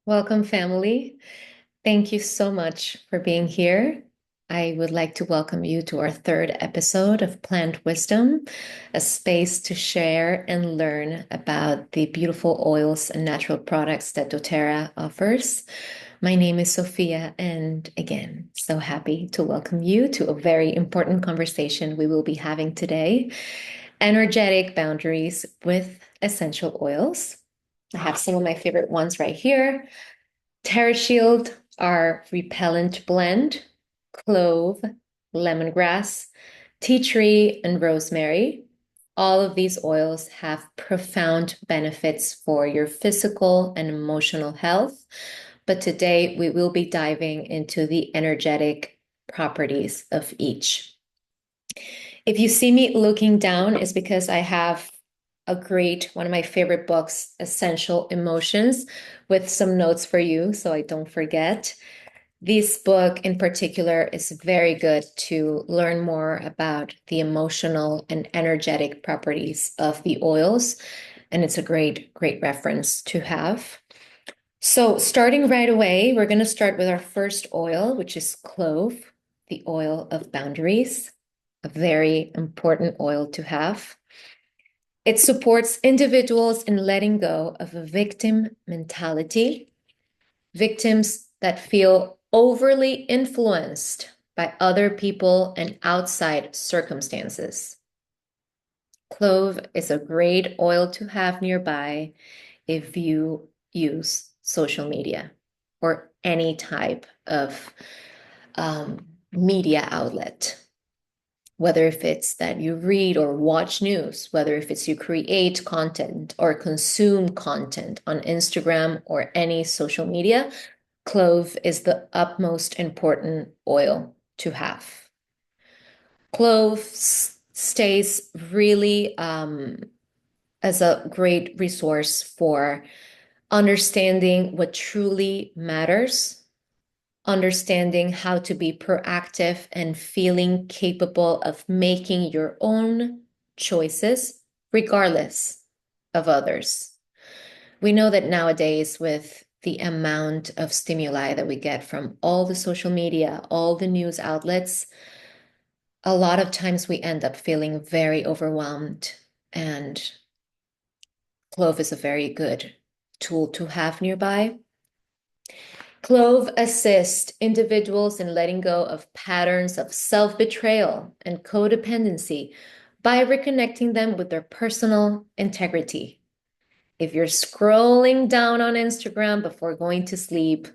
Welcome, family. Thank you so much for being here. I would like to welcome you to our third episode of Plant Wisdom, a space to share and learn about the beautiful oils and natural products that doTERRA offers. My name is Sophia, and again, so happy to welcome you to a very important conversation we will be having today: energetic boundaries with essential oils. I have some of my favorite ones right here. Terra Shield, our repellent blend, clove, lemongrass, tea tree, and rosemary. All of these oils have profound benefits for your physical and emotional health. But today we will be diving into the energetic properties of each. If you see me looking down, it's because I have one of my favorite books, Essential Emotions, with some notes for you so I don't forget. This book in particular is very good to learn more about the emotional and energetic properties of the oils. And it's a great reference to have. So, starting right away, we're going to start with our first oil, which is clove, the oil of boundaries, a very important oil to have. It supports individuals in letting go of a victim mentality, victims that feel overly influenced by other people and outside circumstances. Clove is a great oil to have nearby if you use social media or any type of media outlet, whether if it's that you read or watch news, whether if it's you create content or consume content on Instagram or any social media. Clove is the utmost important oil to have. Clove stays really as a great resource for understanding what truly matters, understanding how to be proactive and feeling capable of making your own choices, regardless of others. We know that nowadays, with the amount of stimuli that we get from all the social media, all the news outlets, a lot of times we end up feeling very overwhelmed, and clove is a very good tool to have nearby. Clove assists individuals in letting go of patterns of self-betrayal and codependency by reconnecting them with their personal integrity. If you're scrolling down on Instagram before going to sleep,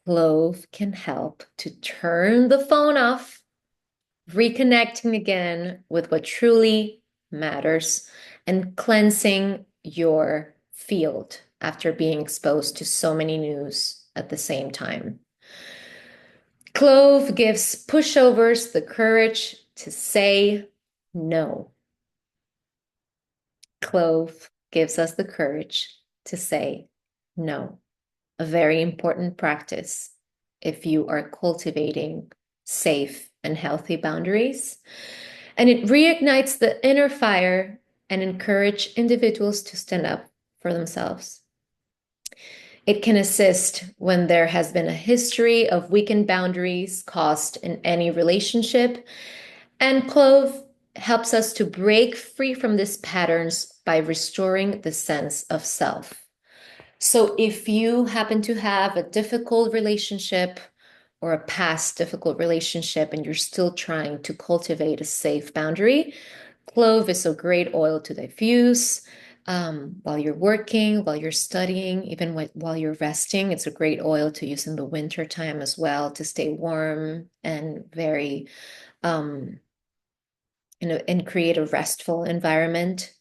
clove can help to turn the phone off, reconnecting again with what truly matters and cleansing your field after being exposed to so many news at the same time. Clove gives pushovers the courage to say no. Clove gives us the courage to say no. A very important practice if you are cultivating safe and healthy boundaries. And it reignites the inner fire and encourage individuals to stand up for themselves. It can assist when there has been a history of weakened boundaries caused in any relationship. And clove helps us to break free from these patterns by restoring the sense of self. So if you happen to have a difficult relationship or a past difficult relationship and you're still trying to cultivate a safe boundary, clove is a great oil to diffuse while you're working, while you're studying, even while you're resting. It's a great oil to use in the winter time as well to stay warm and very and create a restful environment.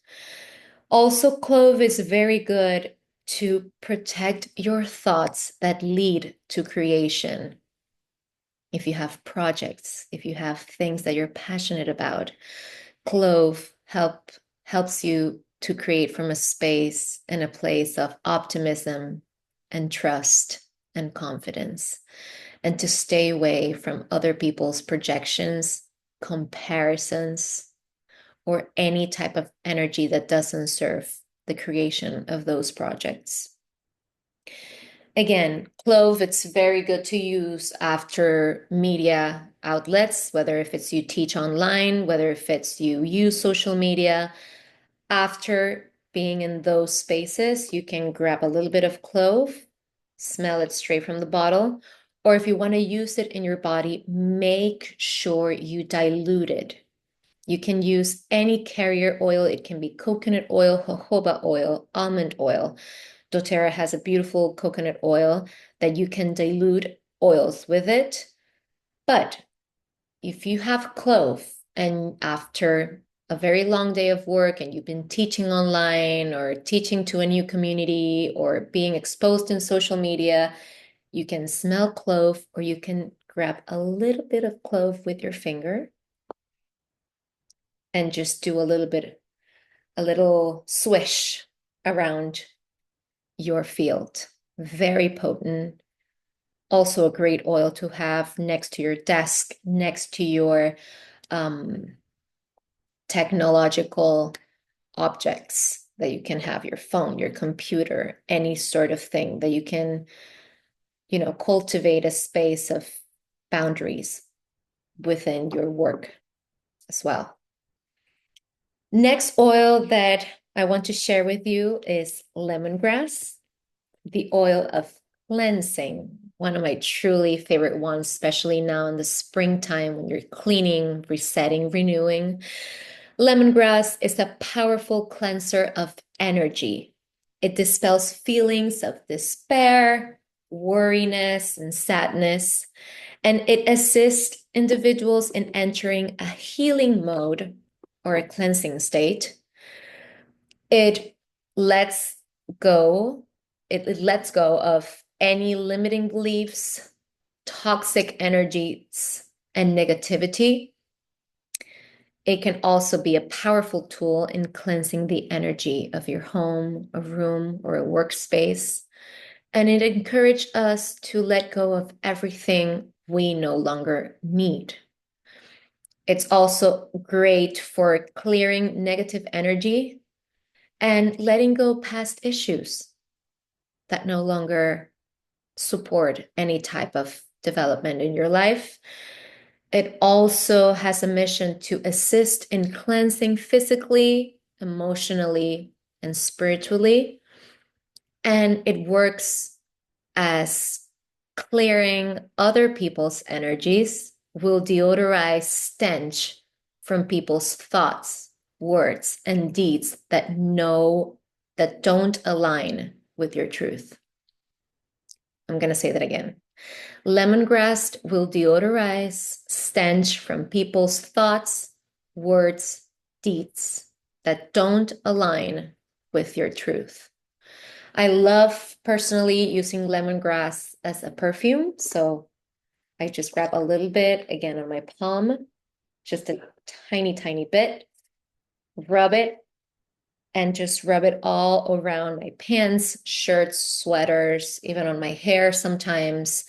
Also, clove is very good to protect your thoughts that lead to creation. If you have projects, if you have things that you're passionate about, clove helps you to create from a space and a place of optimism and trust and confidence, and to stay away from other people's projections, comparisons, or any type of energy that doesn't serve the creation of those projects. Again, clove, it's very good to use after media outlets, whether if it's you teach online, whether if it's you use social media. After being in those spaces, you can grab a little bit of clove, smell it straight from the bottle, or if you want to use it in your body, make sure you dilute it. You can use any carrier oil. It can be coconut oil, jojoba oil, almond oil. doTERRA has a beautiful coconut oil that you can dilute oils with it. But if you have clove and after a very long day of work and you've been teaching online or teaching to a new community or being exposed in social media, you can smell clove or you can grab a little bit of clove with your finger and just do a little swish around your field. Very potent. Also a great oil to have next to your desk, next to your technological objects that you can have, your phone, your computer, any sort of thing that you can, cultivate a space of boundaries within your work as well. Next oil that I want to share with you is lemongrass, the oil of cleansing. One of my truly favorite ones, especially now in the springtime when you're cleaning, resetting, renewing. Lemongrass is a powerful cleanser of energy. It dispels feelings of despair, worriness, and sadness, and it assists individuals in entering a healing mode or a cleansing state. It lets go, it lets go of any limiting beliefs, toxic energies, and negativity. It can also be a powerful tool in cleansing the energy of your home, a room, or a workspace. And it encourages us to let go of everything we no longer need. It's also great for clearing negative energy and letting go past issues that no longer support any type of development in your life. It also has a mission to assist in cleansing physically, emotionally, and spiritually. And it works as clearing other people's energies, will deodorize stench from people's thoughts, words, and deeds that don't align with your truth. I'm going to say that again. Lemongrass will deodorize stench from people's thoughts, words, deeds that don't align with your truth. I love personally using lemongrass as a perfume. So I just grab a little bit again on my palm, just a tiny, tiny bit, rub it, and just rub it all around my pants, shirts, sweaters, even on my hair sometimes.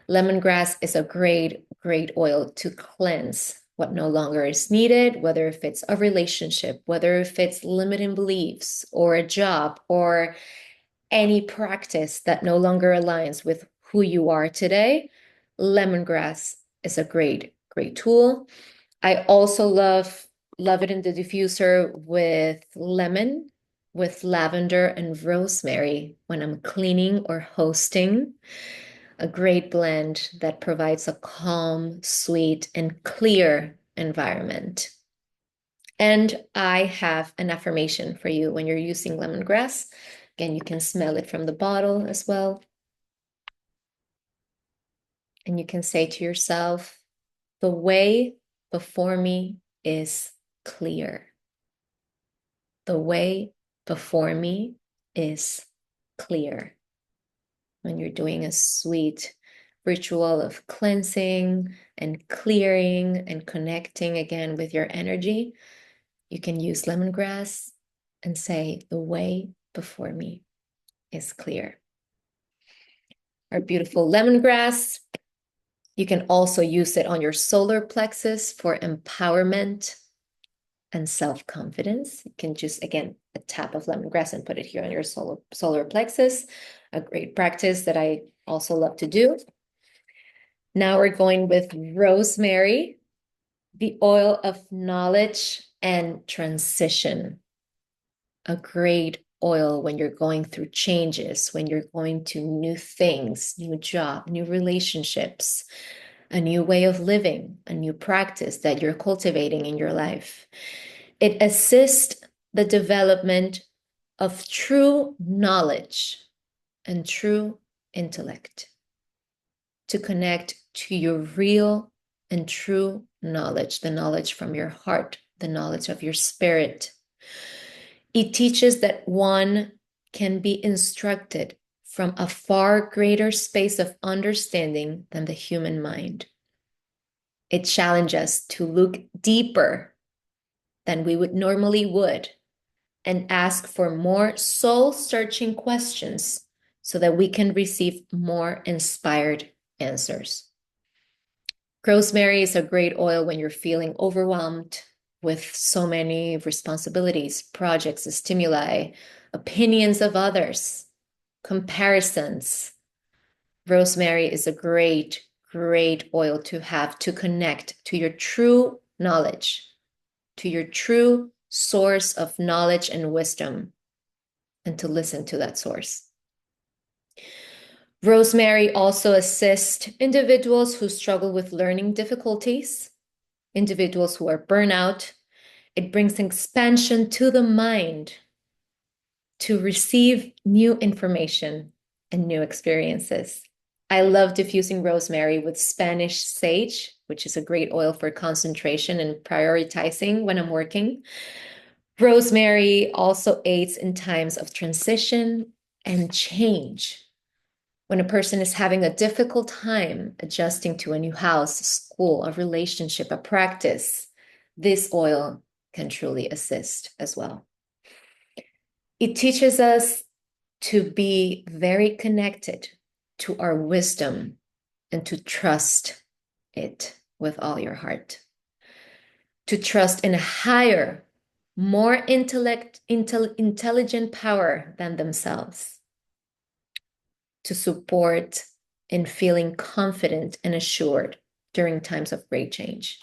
Lemongrass is a great, great oil to cleanse what no longer is needed, whether if it's a relationship, whether if it's limiting beliefs or a job or any practice that no longer aligns with who you are today. Lemongrass is a great, great tool. I also love it in the diffuser with lemon, with lavender and rosemary when I'm cleaning or hosting. A great blend that provides a calm, sweet, and clear environment. And I have an affirmation for you when you're using lemongrass. Again, you can smell it from the bottle as well. And you can say to yourself, the way before me is clear. The way before me is clear. When you're doing a sweet ritual of cleansing and clearing and connecting again with your energy, you can use lemongrass and say, the way before me is clear. Our beautiful lemongrass. You can also use it on your solar plexus for empowerment and self-confidence. You can just, again, a tap of lemongrass and put it here on your solar plexus. a great practice that I also love to do. Now we're going with rosemary, the oil of knowledge and transition. A great oil when you're going through changes, when you're going to new things, new job, new relationships, a new way of living, a new practice that you're cultivating in your life. It assists the development of true knowledge and true intellect to connect to your real and true knowledge, the knowledge from your heart, the knowledge of your spirit. It teaches that one can be instructed from a far greater space of understanding than the human mind. It challenges us to look deeper than we would normally would and ask for more soul-searching questions so that we can receive more inspired answers. Rosemary is a great oil when you're feeling overwhelmed with so many responsibilities, projects, stimuli, opinions of others, comparisons. Rosemary is a great, great oil to have to connect to your true knowledge, to your true source of knowledge and wisdom, and to listen to that source. Rosemary also assists individuals who struggle with learning difficulties, individuals who are burnout. It brings expansion to the mind to receive new information and new experiences. I love diffusing rosemary with Spanish sage, which is a great oil for concentration and prioritizing when I'm working. Rosemary also aids in times of transition and change. When a person is having a difficult time adjusting to a new house, a school, a relationship, a practice, this oil can truly assist as well. It teaches us to be very connected to our wisdom and to trust it with all your heart. To trust in a higher, more intelligent power than themselves. To support in feeling confident and assured during times of great change.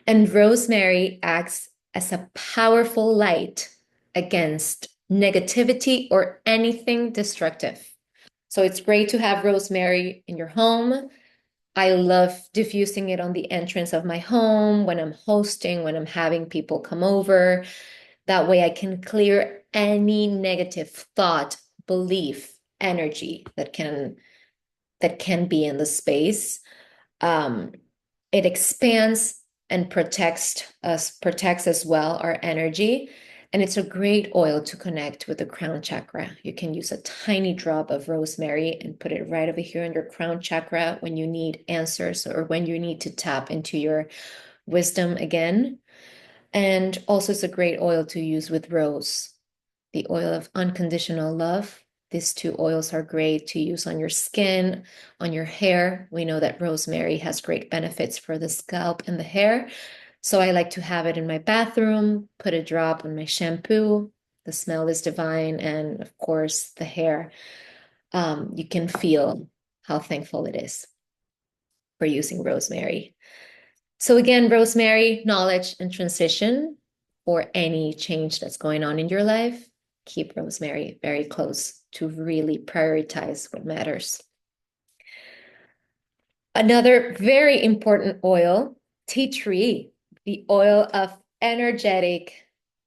And rosemary acts as a powerful light against negativity or anything destructive. So it's great to have rosemary in your home. I love diffusing it on the entrance of my home when I'm hosting, when I'm having people come over. That way I can clear any negative thought, belief, energy that can be in the space. It expands and protects as well our energy. And it's a great oil to connect with the crown chakra. You can use a tiny drop of rosemary and put it right over here in your crown chakra when you need answers or when you need to tap into your wisdom again. And also, it's a great oil to use with rose, the oil of unconditional love. These two oils are great to use on your skin, on your hair. We know that rosemary has great benefits for the scalp and the hair. So I like to have it in my bathroom, put a drop on my shampoo. The smell is divine. And of course, the hair, you can feel how thankful it is for using rosemary. So again, rosemary, knowledge and transition for any change that's going on in your life. Keep rosemary very close to really prioritize what matters. Another very important oil, tea tree, the oil of energetic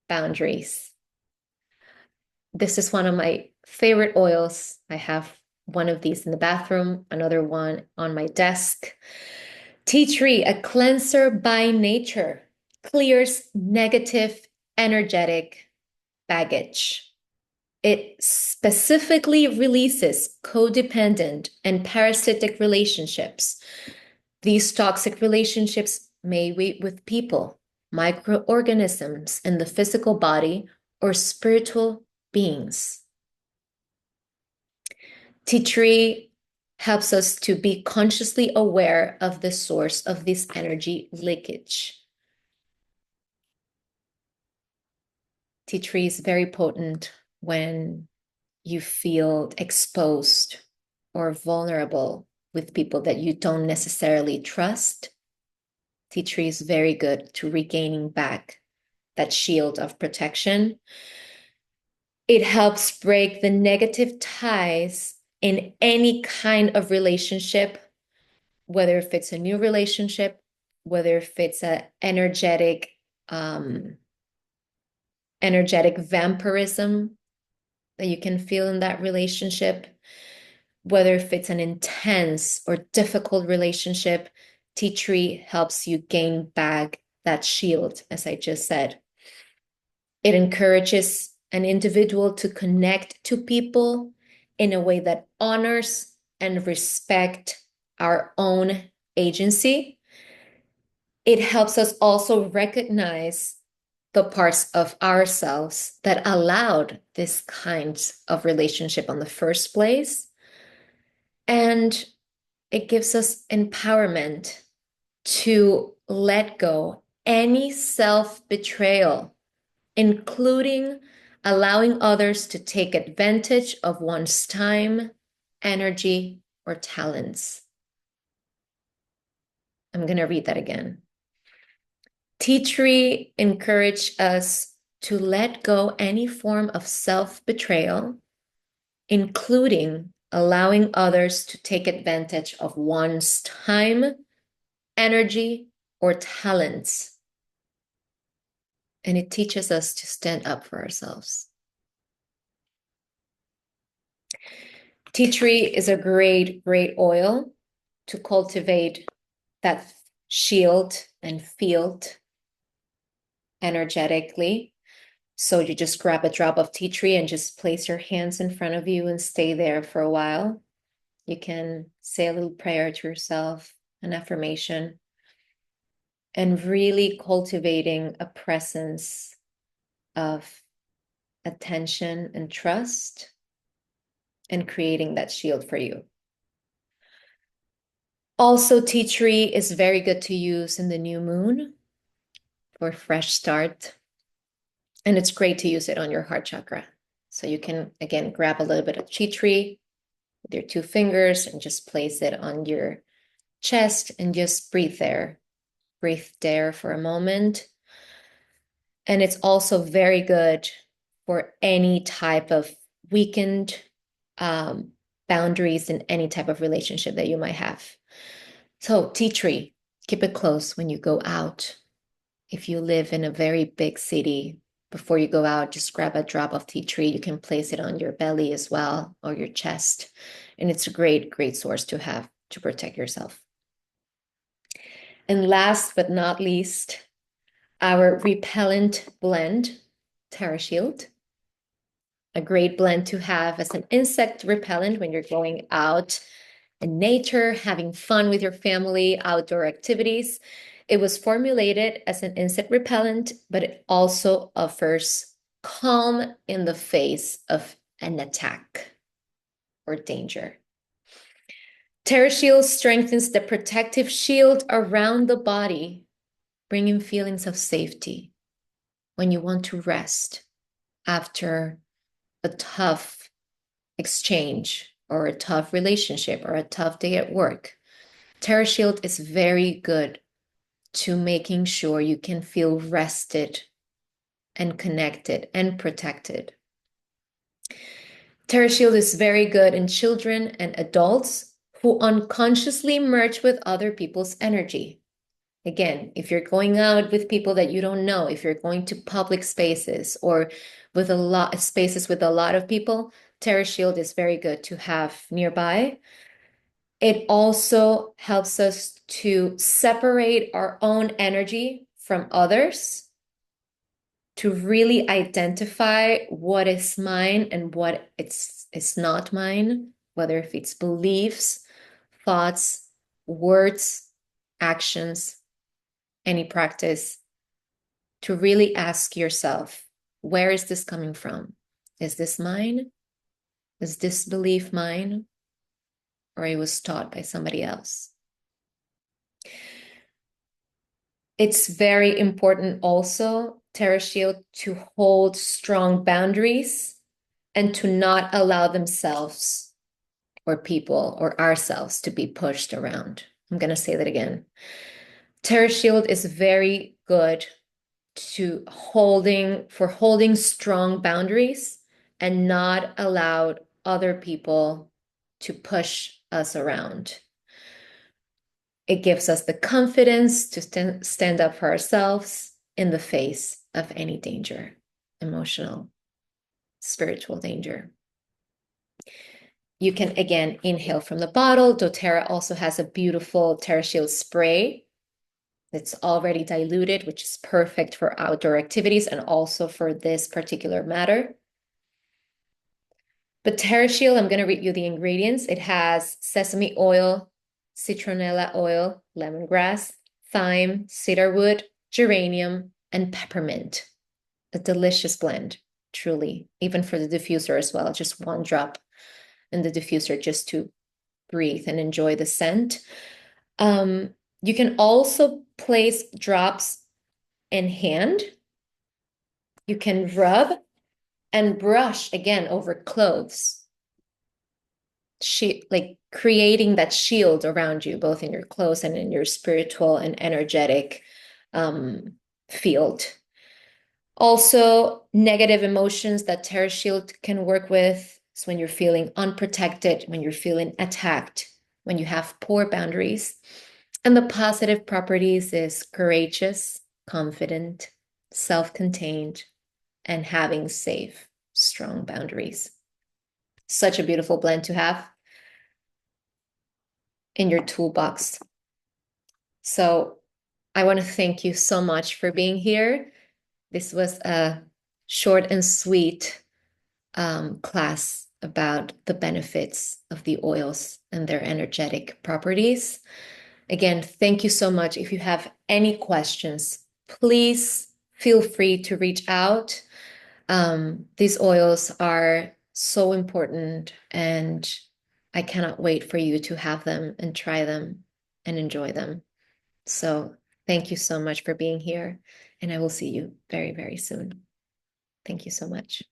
boundaries. This is one of my favorite oils. I have one of these in the bathroom, another one on my desk. Tea tree, a cleanser by nature, clears negative energetic baggage. It specifically releases codependent and parasitic relationships. These toxic relationships may be with people, microorganisms in the physical body, or spiritual beings. Tea tree helps us to be consciously aware of the source of this energy leakage. Tea tree is very potent when you feel exposed or vulnerable with people that you don't necessarily trust, tea tree is very good to regaining back that shield of protection. It helps break the negative ties in any kind of relationship, whether if it's a new relationship, whether if it's an um, energetic vampirism that you can feel in that relationship, whether if it's an intense or difficult relationship, tea tree helps you gain back that shield, as I just said. It encourages an individual to connect to people in a way that honors and respect our own agency. It helps us also recognize the parts of ourselves that allowed this kind of relationship on the first place. And it gives us empowerment to let go any self-betrayal, including allowing others to take advantage of one's time, energy, or talents. I'm going to read that again. Tea tree encouraged us to let go any form of self-betrayal, including allowing others to take advantage of one's time, energy, or talents. And it teaches us to stand up for ourselves. Tea tree is a great, great oil to cultivate that shield and field energetically. So you just grab a drop of tea tree and just place your hands in front of you and stay there for a while. You can say a little prayer to yourself, an affirmation, and really cultivating a presence of attention and trust and creating that shield for you. Also, tea tree is very good to use in the new moon for a fresh start. And it's great to use it on your heart chakra. So you can, again, grab a little bit of tea tree with your two fingers and just place it on your chest and just breathe there. Breathe there for a moment. And it's also very good for any type of weakened boundaries in any type of relationship that you might have. So tea tree, keep it close when you go out. If you live in a very big city, before you go out, just grab a drop of tea tree. You can place it on your belly as well or your chest. And it's a great, great source to have to protect yourself. And last but not least, our repellent blend, Terra Shield. A great blend to have as an insect repellent when you're going out in nature, having fun with your family, outdoor activities. It was formulated as an insect repellent, but it also offers calm in the face of an attack or danger. TerraShield strengthens the protective shield around the body, bringing feelings of safety when you want to rest after a tough exchange or a tough relationship or a tough day at work. TerraShield is very good to making sure you can feel rested and connected and protected. TerraShield is very good in children and adults who unconsciously merge with other people's energy. Again, if you're going out with people that you don't know, if you're going to public spaces or with a lot of spaces with a lot of people, TerraShield is very good to have nearby. It also helps us to separate our own energy from others, to really identify what is mine and what it's not mine, whether if it's beliefs, thoughts, words, actions, any practice, to really ask yourself, where is this coming from? Is this mine? Is this belief mine? Or it was taught by somebody else? It's very important also, TerraShield, to hold strong boundaries and to not allow themselves or people or ourselves to be pushed around. I'm going to say that again. Terra Shield is very good to holding strong boundaries and not allow other people to push us around. It gives us the confidence to stand up for ourselves in the face of any danger, emotional, spiritual danger. You can, again, inhale from the bottle. doTERRA also has a beautiful Terra Shield spray. It's already diluted, which is perfect for outdoor activities and also for this particular matter. But Terra Shield, I'm going to read you the ingredients. It has sesame oil, citronella oil, lemongrass, thyme, cedarwood, geranium, and peppermint. A delicious blend, truly, even for the diffuser as well. Just one drop in the diffuser just to breathe and enjoy the scent. You can also place drops in hand. You can rub and brush again over clothes. Like creating that shield around you, both in your clothes and in your spiritual and energetic field. Also, negative emotions that Terra Shield can work with is when you're feeling unprotected, when you're feeling attacked, when you have poor boundaries. And the positive properties is courageous, confident, self-contained, and having safe, strong boundaries. Such a beautiful blend to have in your toolbox. So I want to thank you so much for being here. This was a short and sweet class about the benefits of the oils and their energetic properties. Again, thank you so much. If you have any questions, please feel free to reach out. These oils are so important, and I cannot wait for you to have them and try them and enjoy them. So thank you so much for being here, and I will see you very, very soon. Thank you so much.